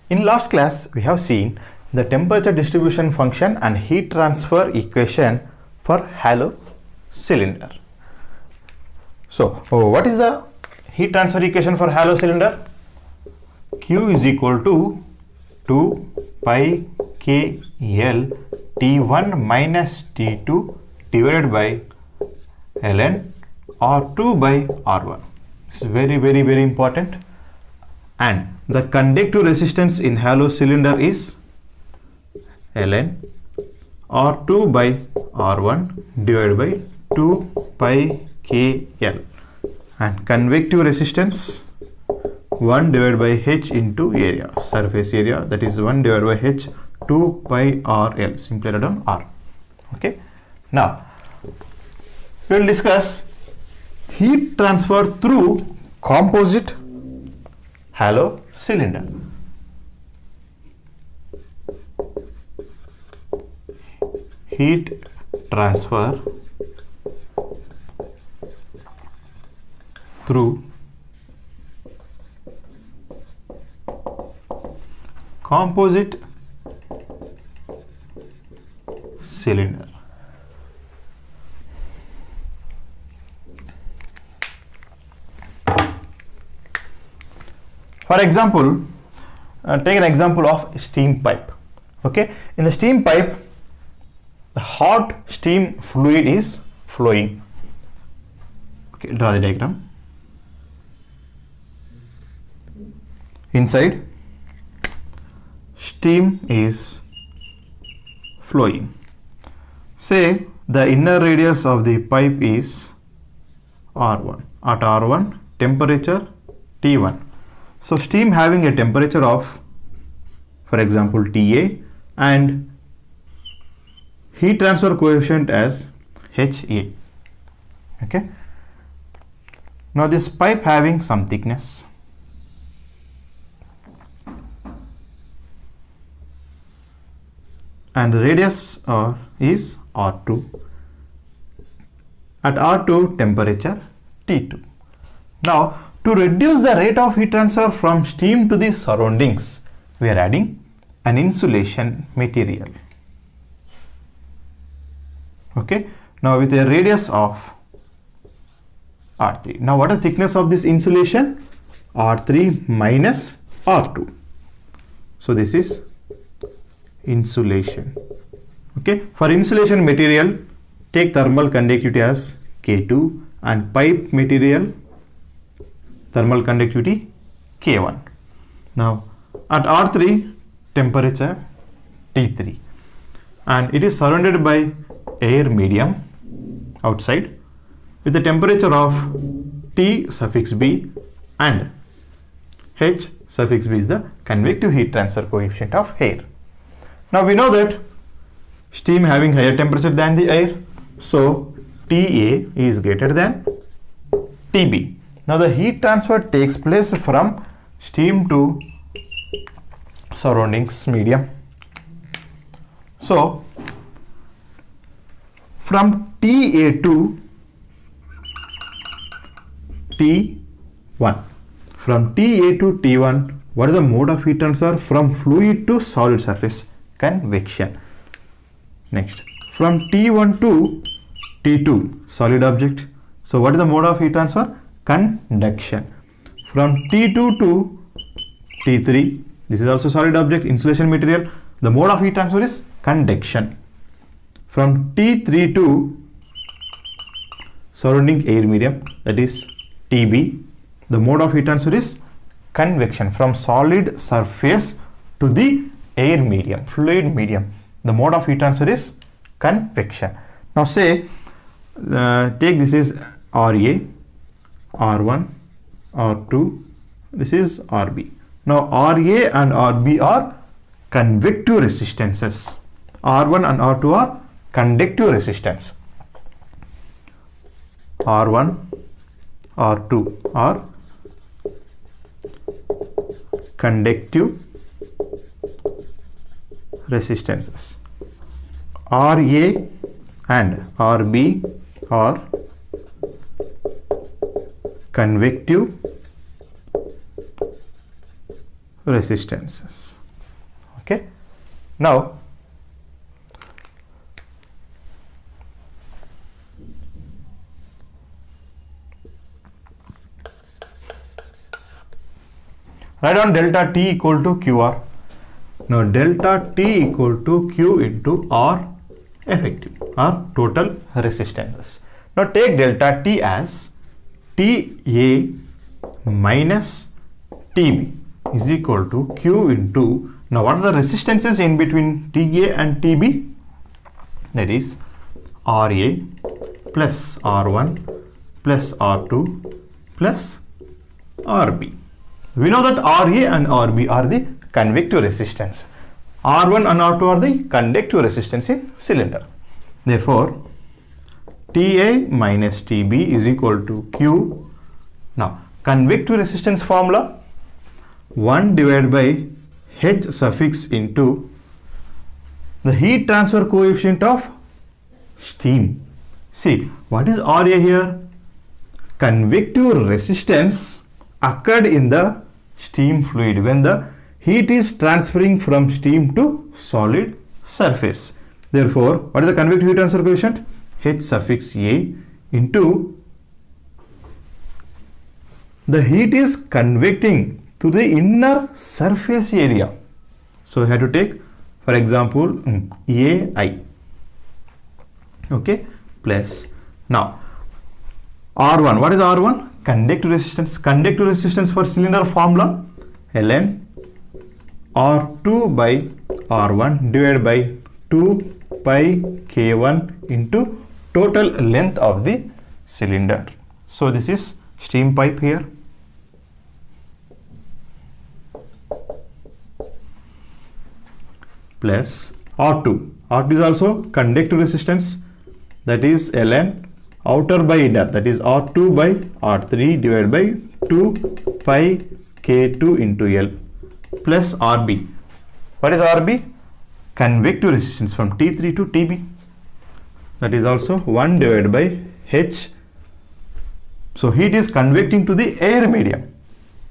In last class, we have seen the temperature distribution function and heat transfer equation for hollow cylinder. So, what is the heat transfer equation for hollow cylinder? Q is equal to 2 pi K L T1 minus T2 divided by ln R2 by R1. It's very important. And the conductive resistance in hollow cylinder is ln R2 by R1 divided by 2 pi KL, and convective resistance 1 divided by H into area, surface area, that is 1 divided by H, 2 pi RL, simply write down R. Okay. Now we will discuss heat transfer through composite hollow cylinder. Heat transfer through composite cylinder. For example, take an example of steam pipe. Okay, in the steam pipe, the hot steam fluid is flowing. Okay, draw the diagram. Inside, steam is flowing. Say the inner radius of the pipe is R1. At R1, temperature T1. So steam having a temperature of, for example, TA, and heat transfer coefficient as HA. Okay. Now this pipe having some thickness. And the radius is R2. At R2, temperature T2. Now, to reduce the rate of heat transfer from steam to the surroundings, we are adding an insulation material. Okay. Now with a radius of R3. Now what is the thickness of this insulation? R3 minus R2. So this is insulation. Okay. For insulation material, take thermal conductivity as K2 and pipe material thermal conductivity K1. Now at R3, temperature T3, and it is surrounded by air medium outside with the temperature of T suffix B, and H suffix B is the convective heat transfer coefficient of air. Now we know that steam having higher temperature than the air, so TA is greater than TB. Now the heat transfer takes place from steam to surroundings medium. So from TA to T1. From TA to T1, what is the mode of heat transfer? From fluid to solid surface, convection. Next, from T1 to T2, solid object. So what is the mode of heat transfer? Conduction. From T2 to T3, this is also solid object, insulation material. The mode of heat transfer is conduction. From T3 to surrounding air medium, that is TB, the mode of heat transfer is convection. From solid surface to the air medium, fluid medium, the mode of heat transfer is convection. Now say, take this is RA, R1, R2, this is RB. Now RA and RB are convective resistances. R1 and R2 are conductive resistance. R1, R2 are conductive resistances. RA and RB are convective resistances. Okay, now write down delta T equal to QR. Now delta T equal to Q into R effective or total resistances. Now take delta T as TA minus TB is equal to Q into, now what are the resistances in between TA and TB? That is RA plus R1 plus R2 plus RB. We know that RA and RB are the convective resistance. R1 and R2 are the conductive resistance in cylinder. Therefore, TA minus TB is equal to Q. Now, convective resistance formula 1 divided by H suffix into the heat transfer coefficient of steam. See, what is RA here? Convective resistance occurred in the steam fluid when the heat is transferring from steam to solid surface. Therefore, what is the convective heat transfer coefficient? H suffix A into the heat is convecting to the inner surface area. So, we have to take, for example, AI. Okay, plus now R1. What is R1? Conductive resistance. Conductive resistance for cylinder formula ln R2 by R1 divided by 2 pi K1 into total length of the cylinder. So this is steam pipe here. Plus R2. R2 is also conductive resistance, that is ln outer by inner, that is R2 by R3 divided by 2 pi K2 into L plus RB. What is RB? Convective resistance from T3 to TB, that is also 1 divided by H. So heat is convecting to the air medium.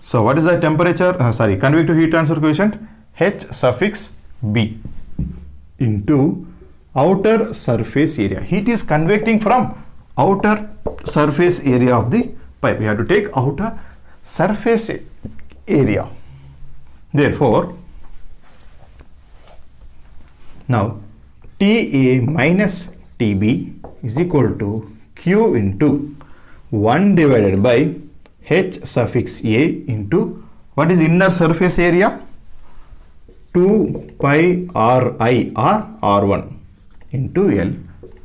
So what is the temperature, convective heat transfer coefficient? H suffix B into outer surface area. Heat is convecting from outer surface area of the pipe. We have to take outer surface area. Therefore, now TA minus TB is equal to Q into 1 divided by H suffix A into what is inner surface area? 2 pi Ri or R1 into L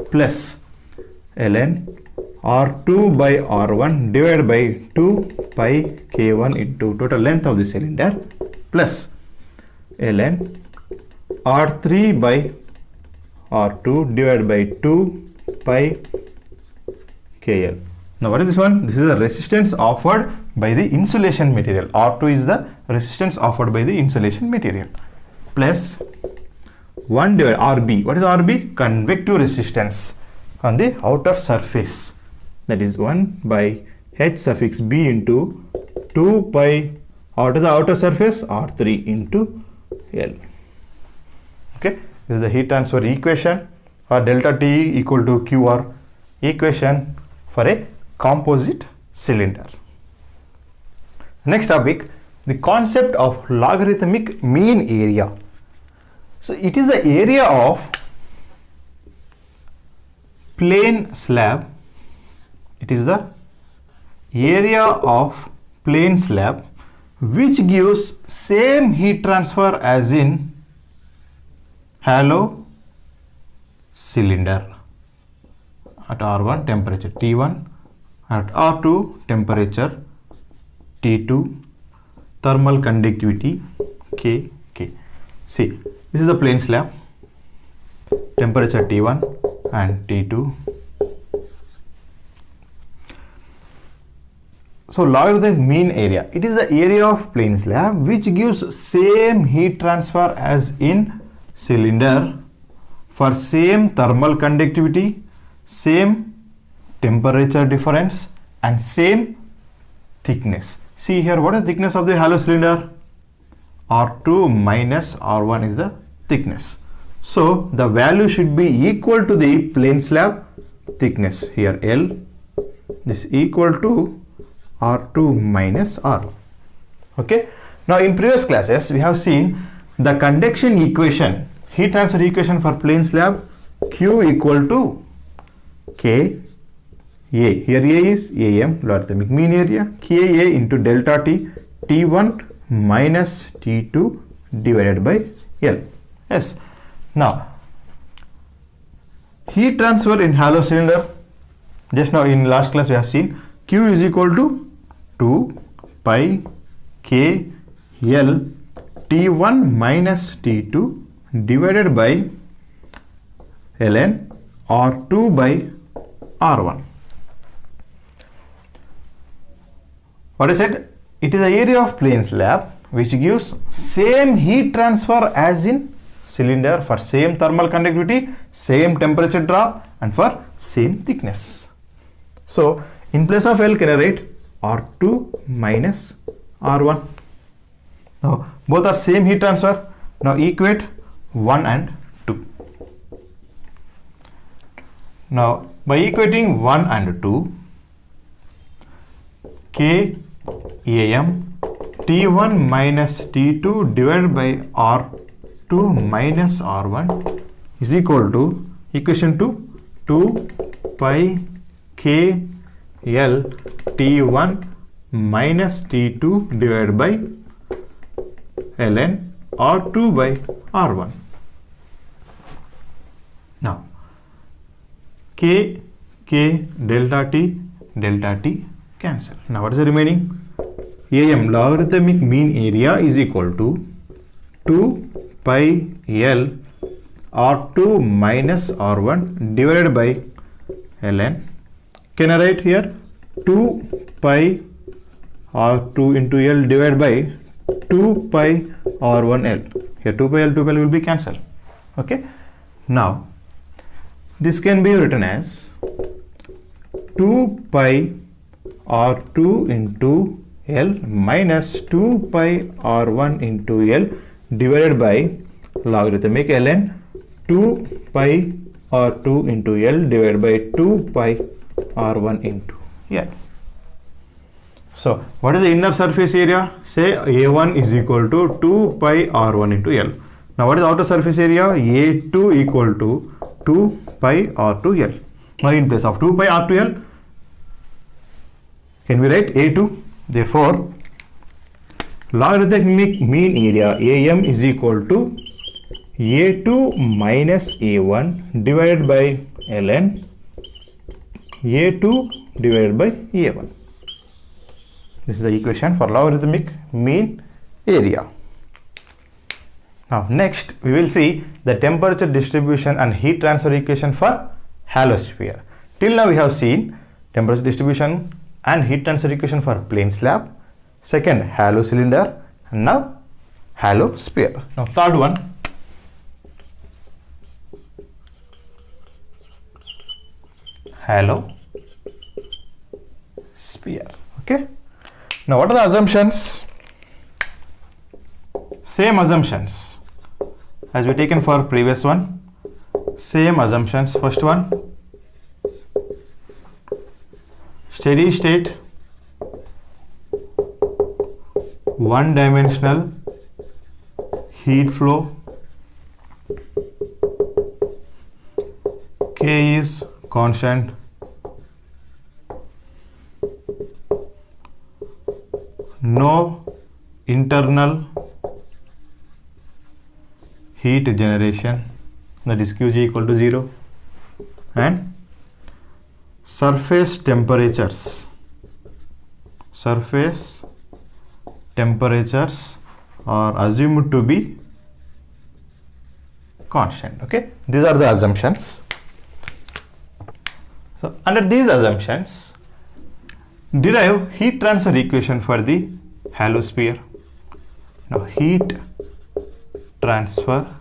plus ln R2 by R1 divided by 2 pi K1 into total length of the cylinder plus ln R3 by R2 divided by 2 pi KL. Now what is this one? This is the resistance offered by the insulation material. R2 is the resistance offered by the insulation material plus 1 divided RB. What is RB? Convective resistance on the outer surface, that is 1 by H suffix B into 2 pi out of the outer surface R3 into L. Okay, this is the heat transfer equation or delta T equal to QR equation for a composite cylinder. Next topic, the concept of logarithmic mean area. So it is the area of plane slab. It is the area of plane slab which gives same heat transfer as in hollow cylinder. At R1 temperature T1, at R2 temperature T2, thermal conductivity K. See, this is the plane slab, temperature T1 and T2. So logarithmic mean area, it is the area of plane slab which gives same heat transfer as in cylinder for same thermal conductivity, same temperature difference and same thickness. See here, what is the thickness of the hollow cylinder? R2 minus R1 is the thickness. So the value should be equal to the plane slab thickness. Here L, this equal to R2 minus R1. Okay. Now in previous classes we have seen the conduction equation, heat transfer equation for plane slab, Q equal to K A. Here A is AM, logarithmic mean area, Ka into delta T, T1 minus T2 divided by L. Yes. Now heat transfer in hollow cylinder, just now in last class we have seen Q is equal to 2 pi K L T1 minus T2 divided by ln R2 by R1. What I said? It is the area of plane slab which gives same heat transfer as in cylinder for same thermal conductivity, same temperature drop and for same thickness. So in place of L, can I write R2 minus R1? Now both are same heat transfer. Now equate 1 and 2. Now by equating 1 and 2, K AM T1 minus T2 divided by R2 minus R1 is equal to equation 2 pi K L T1 minus T2 divided by ln R2 by R1. Now K delta T cancel. Now what is the remaining? AM, logarithmic mean area, is equal to 2 pi L R2 minus R1 divided by ln. Can I write here 2 pi R2 into L divided by 2 pi R1L. Here 2 pi L will be cancelled. Okay. Now this can be written as 2 pi R2 into L minus 2 pi R1 into L divided by logarithmic ln 2 pi R2 into L divided by 2 pi R1 into L. So what is the inner surface area? Say A1 is equal to 2 pi R1 into L. Now what is the outer surface area? A2 equal to 2 pi R2L. Now in place of 2 pi R2L, can we write A2? Therefore, logarithmic mean area AM is equal to A2 minus A1 divided by ln A2 divided by A1. This is the equation for logarithmic mean area. Now next we will see the temperature distribution and heat transfer equation for hollow sphere. Till now we have seen temperature distribution and heat transfer equation for plane slab, second hollow cylinder, and now hollow sphere. Now third one, hollow sphere. Okay. Now what are the assumptions? Same assumptions as we taken for previous one. Same assumptions. First one, steady state, one dimensional heat flow, K is constant, no internal heat generation, that is Qg equal to 0, and surface temperatures are assumed to be constant. Okay, these are the assumptions. So under these assumptions, derive heat transfer equation for the hollow sphere. Now heat transfer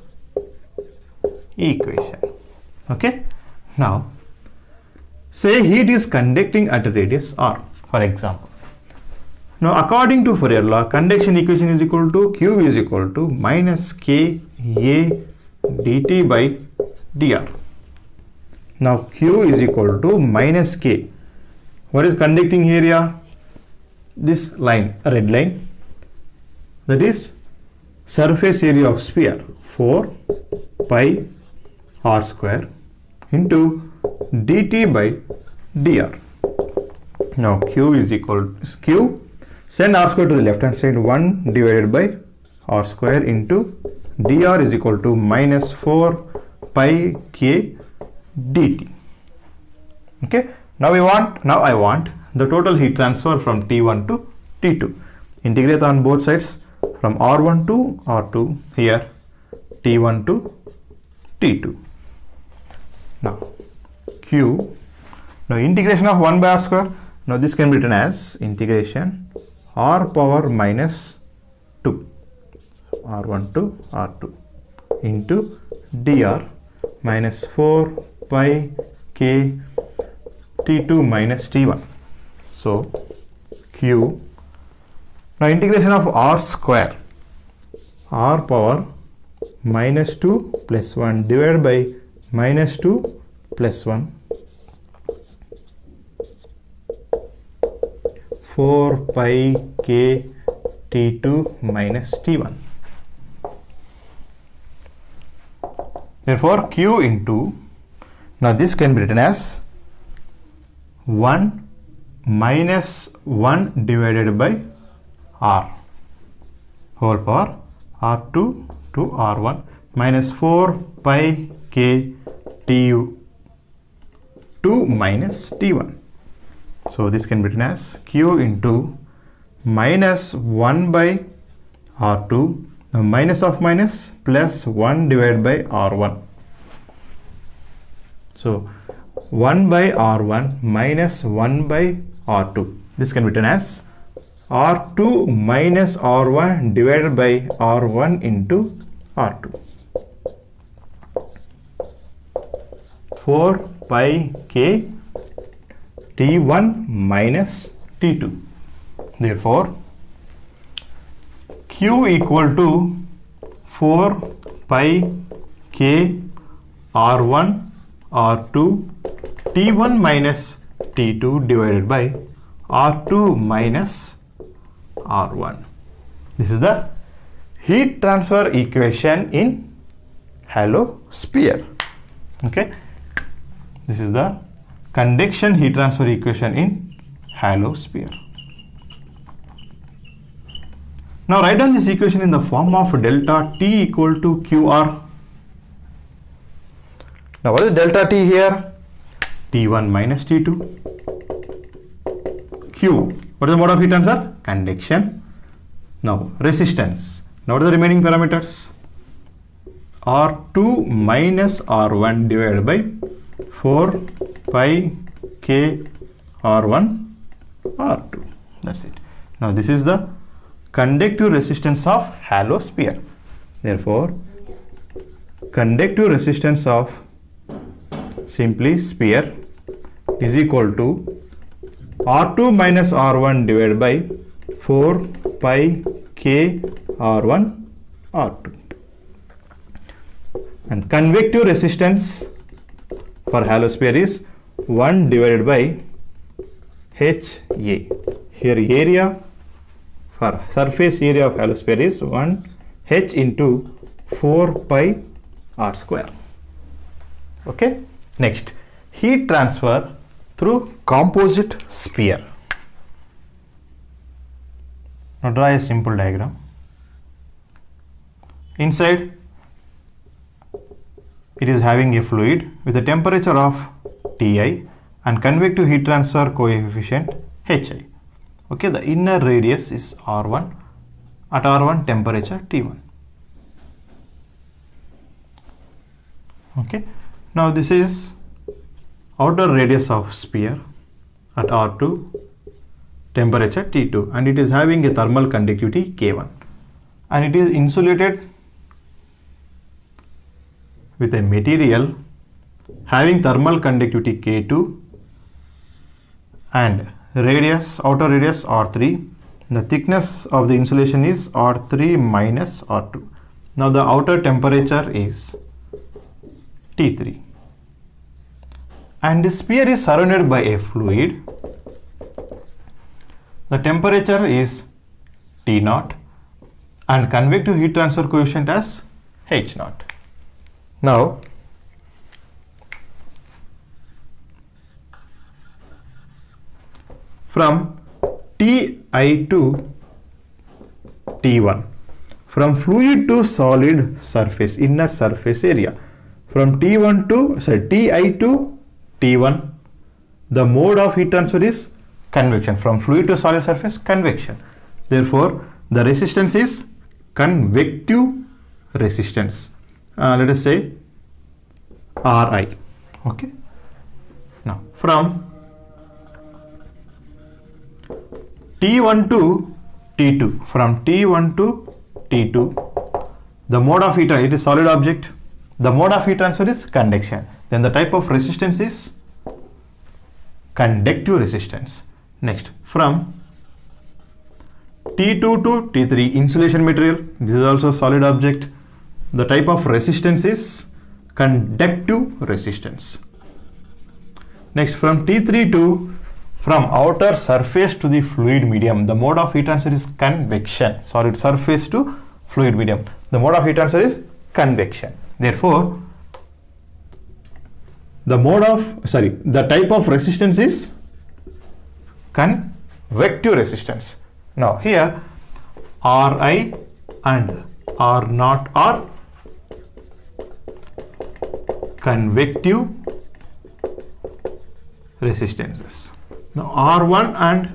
equation. Okay. Now say heat is conducting at a radius r. For example, Now according to Fourier law, conduction equation is equal to Q is equal to minus K A dt by dr. Now Q is equal to minus K. What is conducting area? This line, a red line, that is surface area of sphere, 4 pi r square into dt by dr. Now Q is equal to Q, send r square to the left hand side, 1 divided by r square into dr is equal to minus 4 pi k dt. Okay, now I want the total heat transfer from T1 to T2. Integrate on both sides from R1 to R2, here T1 to T2. Now Q, now integration of 1 by r square, now this can be written as integration r power minus 2, R1 to R2 into dr minus 4 pi k T2 minus T1. So Q, now integration of r square, r power minus 2 plus 1 divided by minus 2 plus 1, 4 pi k T2 minus T1. Therefore Q into, now this can be written as 1 minus 1 divided by r whole power r2 to r1 minus 4 pi k T2 minus T1. So this can be written as Q into minus 1 by r2, now minus of minus plus 1 divided by r1. So 1 by r1 minus 1 by r2. This can be written as r2 minus r1 divided by r1 into r2. 4 pi k T1 minus T2. Therefore Q equal to 4 pi k r1 r2 T1 minus T2 divided by R2 minus R1. This is the heat transfer equation in hollow sphere. Okay, this is the conduction heat transfer equation in hollow sphere. Now write down this equation in the form of delta T equal to QR. Now what is delta T here? T1 minus T2. Q, what is the mode of heat transfer? Conduction. Now resistance. Now what are the remaining parameters? R2 minus R1 divided by 4 pi k R1 R2. That's it. Now this is the conductive resistance of hollow sphere. Therefore conductive resistance of simply sphere is equal to R2 minus R1 divided by 4 pi k R1 R2. And convective resistance for hollow sphere is 1 divided by HA. Here area for surface area of hollow sphere is 1 H into 4 pi R square. Okay. Next, heat transfer through composite sphere. Now draw a simple diagram. Inside it is having a fluid with a temperature of Ti and convective heat transfer coefficient Hi. Okay, the inner radius is R1, at R1 temperature T1. Okay, now this is outer radius of sphere at R2 temperature T2 and it is having a thermal conductivity K1 and it is insulated with a material having thermal conductivity K2 and radius, outer radius R3, The thickness of the insulation is R3 minus R2. Now the outer temperature is T3. And the sphere is surrounded by a fluid. The temperature is T0 and convective heat transfer coefficient as H0. Now, from Ti to T1, from fluid to solid surface, inner surface area, from Ti to T1, the mode of heat transfer is convection. From fluid to solid surface, convection. Therefore, the resistance is convective resistance. Let us say Ri. Okay. Now, from T1 to T2, from T1 to T2, the mode of heat, it is solid object. The mode of heat transfer is conduction. Then the type of resistance is conductive resistance. Next, from T2 to T3, insulation material. This is also solid object. The type of resistance is conductive resistance. Next, from T3 to, from outer surface to the fluid medium, the mode of heat transfer is convection. Solid surface to fluid medium, the mode of heat transfer is convection. Therefore, the type of resistance is convective resistance. Now here Ri and R0 are convective resistances. Now R1 and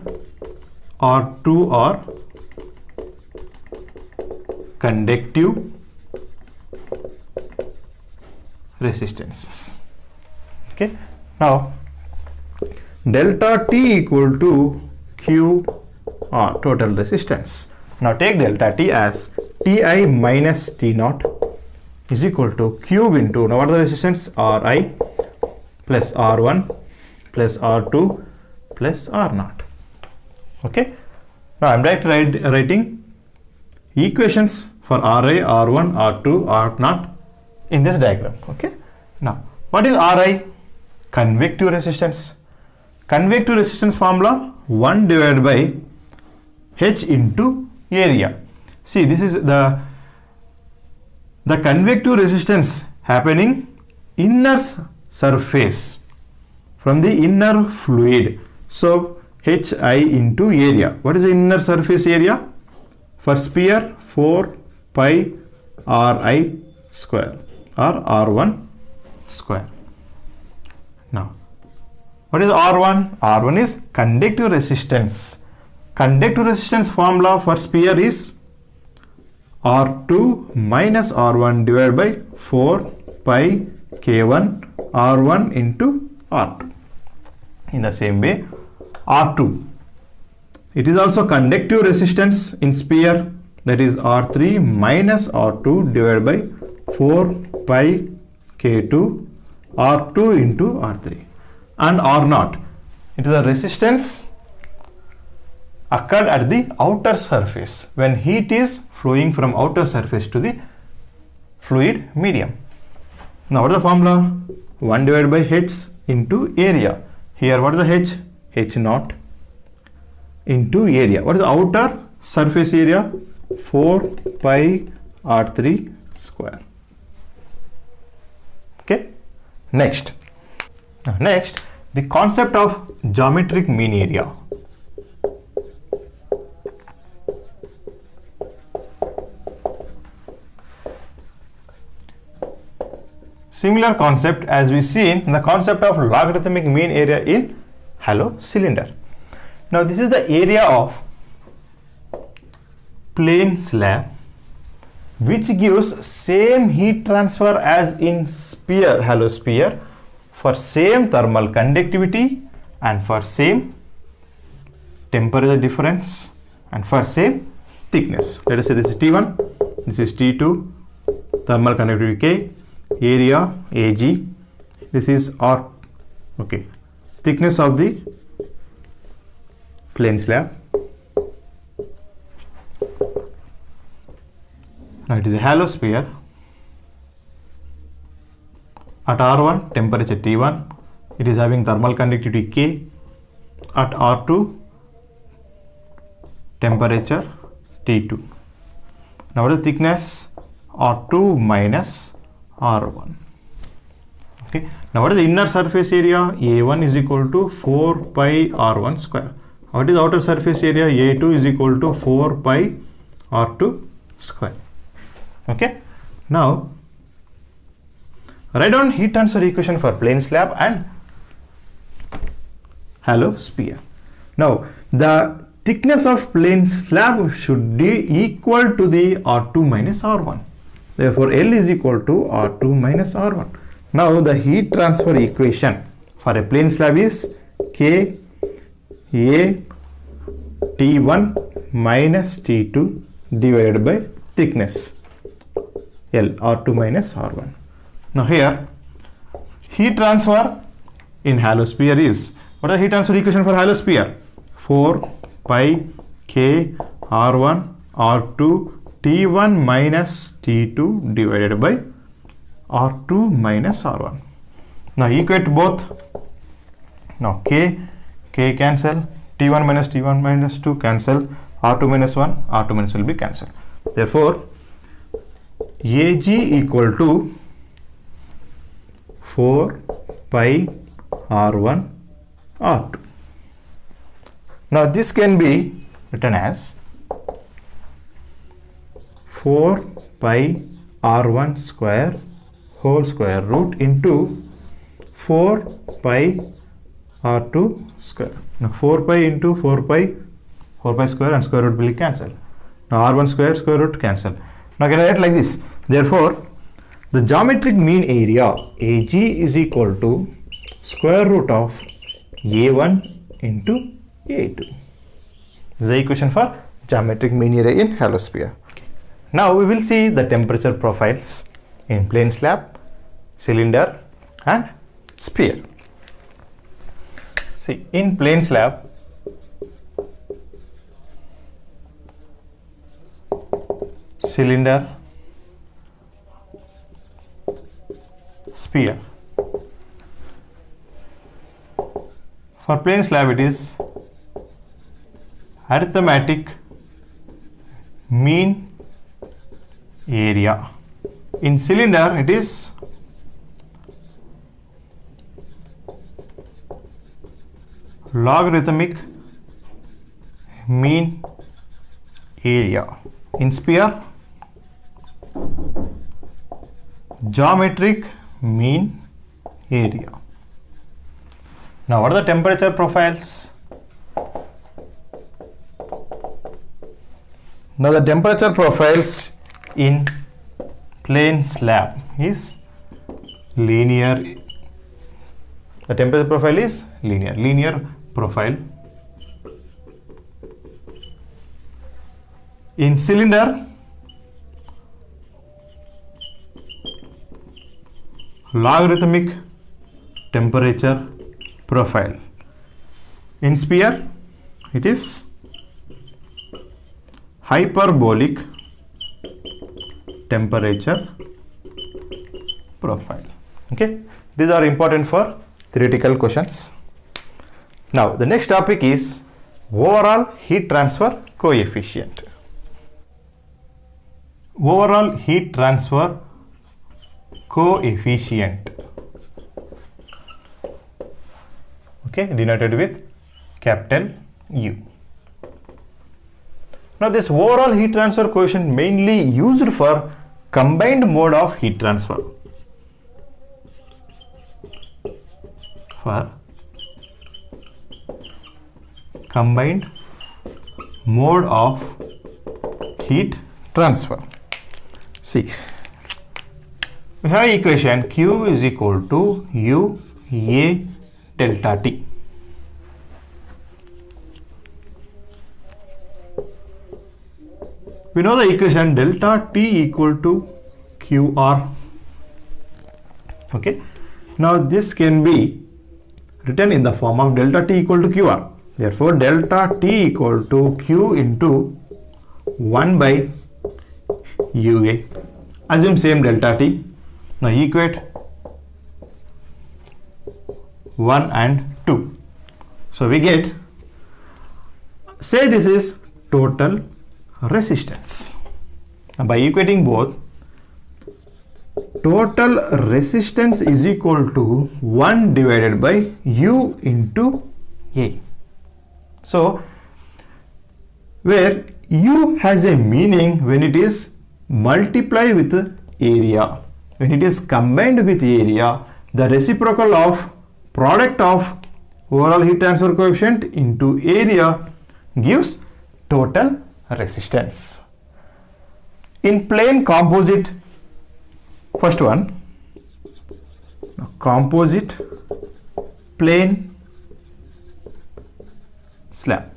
R2 are conductive resistances. Okay. Now delta T equal to Q R, total resistance. Now take delta T as Ti minus T0 is equal to Q into, now what is the resistance? Ri plus R1 plus R2 plus R0. Okay. Now I am writing equations for Ri, R1, R2, R0 in this diagram. Okay. Now what is Ri? Convective resistance. Convective resistance formula 1 divided by H into area. See, this is the convective resistance happening inner surface from the inner fluid. So Hi into area. What is the inner surface area? For sphere 4 pi Ri square or R1 square. Now what is R1? R1 is conductive resistance. Conductive resistance formula for sphere is R2 minus R1 divided by 4 pi K1 R1 into R2. In the same way, R2, it is also conductive resistance in sphere, that is R3 minus R2 divided by 4 pi K2 R2 into R3. And R0, it is a resistance occurred at the outer surface when heat is flowing from outer surface to the fluid medium. Now what is the formula? 1 divided by H into area. Here what is the H? H0 into area. What is the outer surface area? 4 pi R3 square. Okay. Next, the concept of geometric mean area. Similar concept as we see in the concept of logarithmic mean area in hollow cylinder. Now this is the area of plain slab which gives same heat transfer as in sphere, hollow sphere, for same thermal conductivity and for same temperature difference and for same thickness. Let us say this is T1, this is T2, thermal conductivity K, area Ag, this is R, okay, thickness of the plain slab, Now it is a halo sphere. At R1, temperature T1, it is having thermal conductivity K. At R2, temperature T2. Now what is the thickness? R2 minus R1. Okay. Now what is the inner surface area? A1 is equal to 4 pi R1 square. What is the outer surface area? A2 is equal to 4 pi R2 square. Okay. Now write down heat transfer equation for plane slab and halo sphere. Now the thickness of plane slab should be equal to the R2 minus R1. Therefore L is equal to R2 minus R1. Now the heat transfer equation for a plane slab is K A T1 minus T2 divided by thickness L, R2 minus R1. Now here heat transfer in halo sphere is, what is the heat transfer equation for halo sphere? 4 pi K R1 R2 T1 minus T2 divided by R2 minus R1. Now equate both. Now K cancel, T1 minus T1 minus 2 cancel, R2 minus 1, R2 minus will be cancelled. Therefore AG equal to 4 pi R1 R2. Now this can be written as 4 pi R1 square whole square root into 4 pi R2 square. Now 4 pi into 4 pi square and square root will cancel. Now R1 square root cancel. Now can I write like this? Therefore the geometric mean area AG is equal to square root of A1 into A2. This is the equation for geometric mean area in halo sphere. Now we will see the temperature profiles in plane slab, cylinder and sphere. See, in plane slab, cylinder, sphere. For plane slab it is arithmetic mean area. In cylinder it is logarithmic mean area. In sphere geometric mean area. Now what are the temperature profiles? Now the temperature profiles in plane slab is linear. The temperature profile is linear profile. In cylinder logarithmic temperature profile. In sphere it is hyperbolic temperature profile. Okay, these are important for theoretical questions. Now the next topic is overall heat transfer coefficient. Overall heat transfer coefficient, okay, denoted with capital U. Now this overall heat transfer coefficient mainly used for combined mode of heat transfer. For combined mode of heat transfer. See, we have equation Q is equal to U A delta T. We know the equation delta T equal to QR. Okay. Now this can be written in the form of delta T equal to QR. Therefore, delta T equal to Q into 1 by UA. Assume same delta T. Now equate 1 and 2. So we get, say this is total resistance. Now by equating both, total resistance is equal to 1 divided by U into A. So where U has a meaning when it is multiplied with area. When it is combined with area, the reciprocal of product of overall heat transfer coefficient into area gives total resistance. In plane composite, first one, composite plane slab.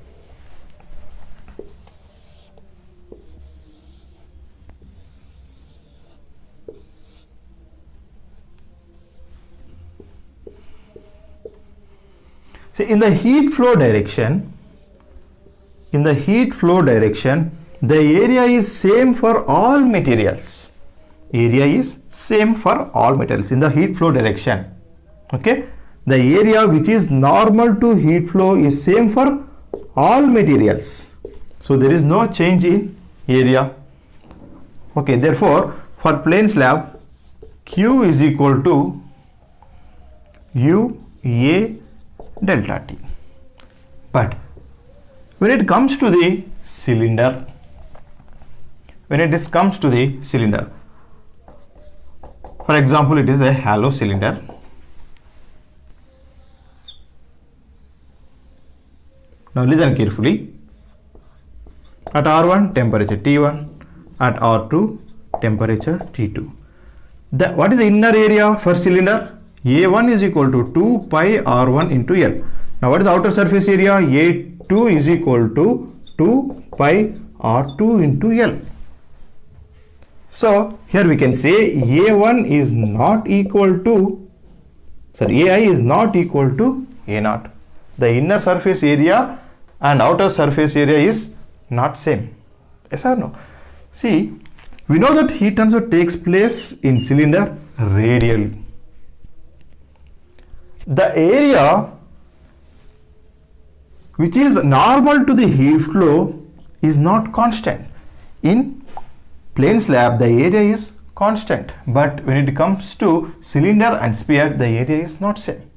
So in the heat flow direction, the area is same for all materials. Area is same for all materials in the heat flow direction. Okay, the area which is normal to heat flow is same for all materials. So there is no change in area. Okay, therefore for plane slab, Q is equal to UA delta T. But when it comes to the cylinder, for example, it is a hollow cylinder. Now listen carefully. At R1 temperature T1, at R2 temperature T2. What is the inner area for cylinder? A1 is equal to 2 pi R1 into L. Now what is the outer surface area? A2 is equal to 2 pi R2 into L. So here we can say A1 is not equal to, AI is not equal to A0. The inner surface area and outer surface area is not same. Yes or no? See, we know that heat transfer takes place in cylinder radially. The area which is normal to the heat flow is not constant. In plane slab, the area is constant, but when it comes to cylinder and sphere, the area is not same.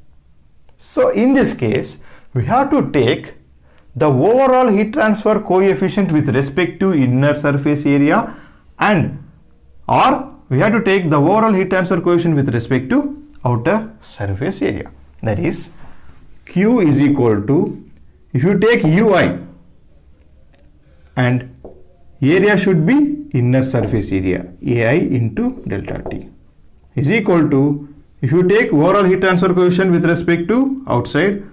So in this case, we have to take the overall heat transfer coefficient with respect to inner surface area, or we have to take the overall heat transfer coefficient with respect to outer surface area. That is, Q is equal to, if you take UI and area should be inner surface area, AI into delta T, is equal to, if you take overall heat transfer coefficient with respect to outside,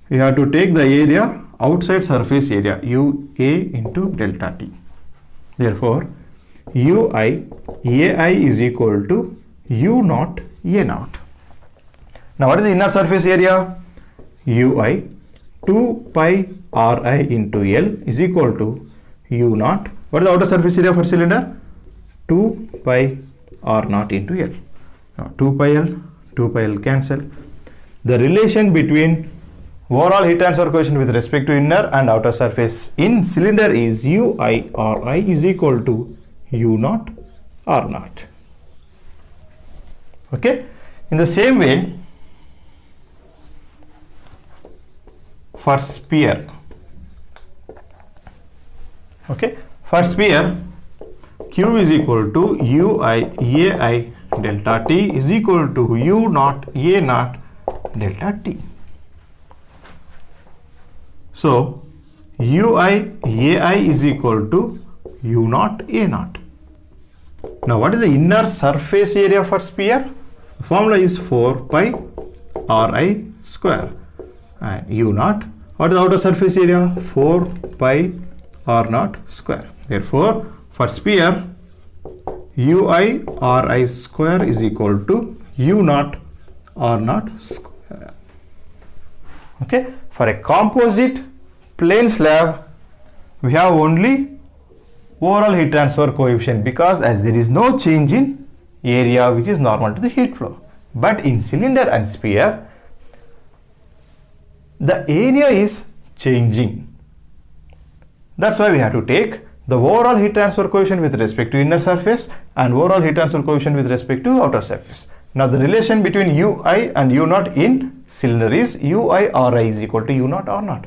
you have to take the area outside surface area, UA into delta T. Therefore, AI is equal to U naught A naught. Now what is the inner surface area? UI 2 pi Ri into L is equal to U naught. What is the outer surface area for cylinder? 2 pi R naught into L. Now 2 pi L cancel. The relation between overall heat transfer coefficient with respect to inner and outer surface in cylinder is UI Ri is equal to U naught R naught. Okay. In the same way, for sphere, okay, for sphere, Q is equal to UI AI delta T is equal to U naught A naught delta T. So UI AI is equal to U naught A naught. Now what is the inner surface area for sphere? The formula is 4 pi Ri square, and U naught. What is the outer surface area? 4 pi R naught square. Therefore, for sphere, UI Ri square is equal to U naught R naught square. Okay. For a composite plane slab, we have only overall heat transfer coefficient, because as there is no change in area which is normal to the heat flow. But in cylinder and sphere, the area is changing. That's why we have to take the overall heat transfer coefficient with respect to inner surface and overall heat transfer coefficient with respect to outer surface. Now the relation between Ui and U0 in cylinder is Ui Ri is equal to U0 R0.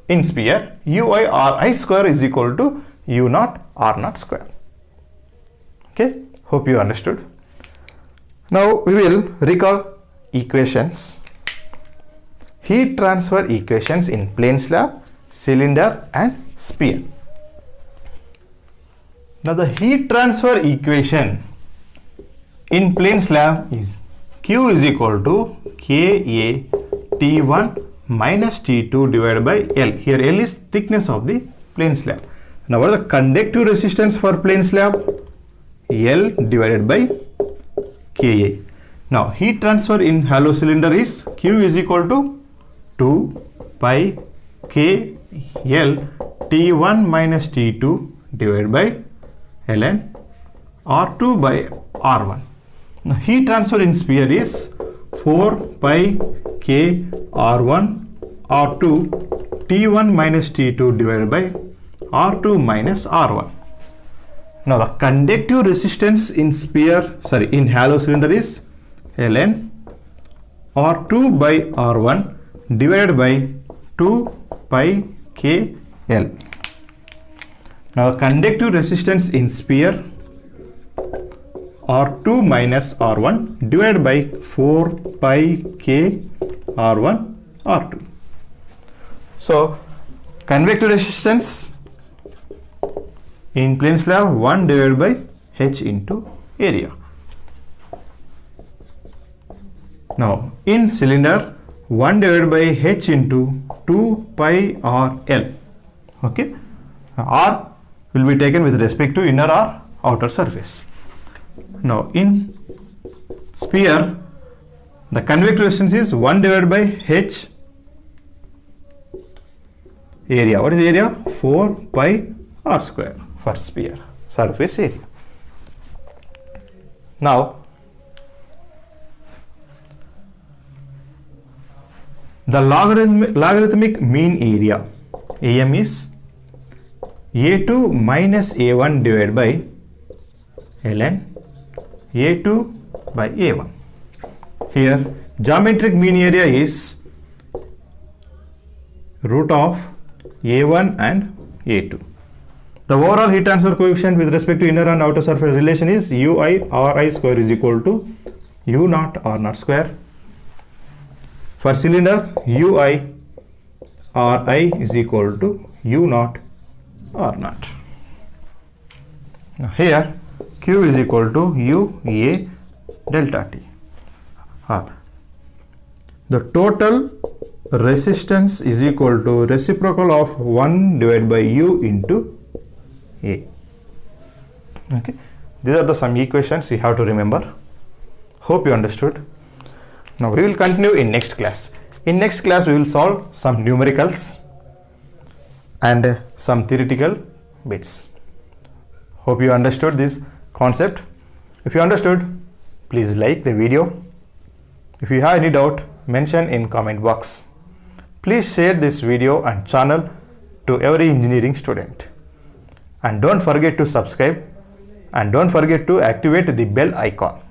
In sphere, Ui Ri square is equal to U0 R0 square. Okay, hope you understood. Now we will recall equations. Heat transfer equations in plane slab, cylinder and sphere. Now the heat transfer equation in plane slab is Q is equal to Ka T1 minus T2 divided by L. Here L is thickness of the plane slab. Now what is the conductive resistance for plane slab? L divided by Ka. Now heat transfer in hollow cylinder is Q is equal to 2 pi K L T1 minus T2 divided by ln R2 by R1. Now heat transfer in sphere is 4 pi K R1 R2 T1 minus T2 divided by R2 minus R1. Now the conductive resistance in in hollow cylinder is ln R2 by R1 divided by 2 pi K L. Now conductive resistance in sphere R2 minus R1 divided by 4 pi K R1 R2. So convective resistance in plane slab 1 divided by H into area. Now in cylinder 1 divided by H into 2 pi RL. Okay, R will be taken with respect to inner or outer surface. Now in sphere, the convective resistance is 1 divided by H area. What is the area? 4 pi R square for sphere surface area. Now the logarithmic mean area AM is A2 minus A1 divided by ln A2 by A1. Here geometric mean area is root of A1 and A2. The overall heat transfer coefficient with respect to inner and outer surface relation is Ui Ri square is equal to U0 R0 square. For cylinder, Ui Ri is equal to U0 R0. Now here Q is equal to UA delta T. The total resistance is equal to reciprocal of 1 divided by U into A. Okay, these are some equations you have to remember. Hope you understood. Now we will continue in next class. In next class we will solve some numericals and some theoretical bits. Hope you understood this concept. If you understood, please like the video. If you have any doubt, mention in comment box. Please share this video and channel to every engineering student. And don't forget to subscribe and don't forget to activate the bell icon.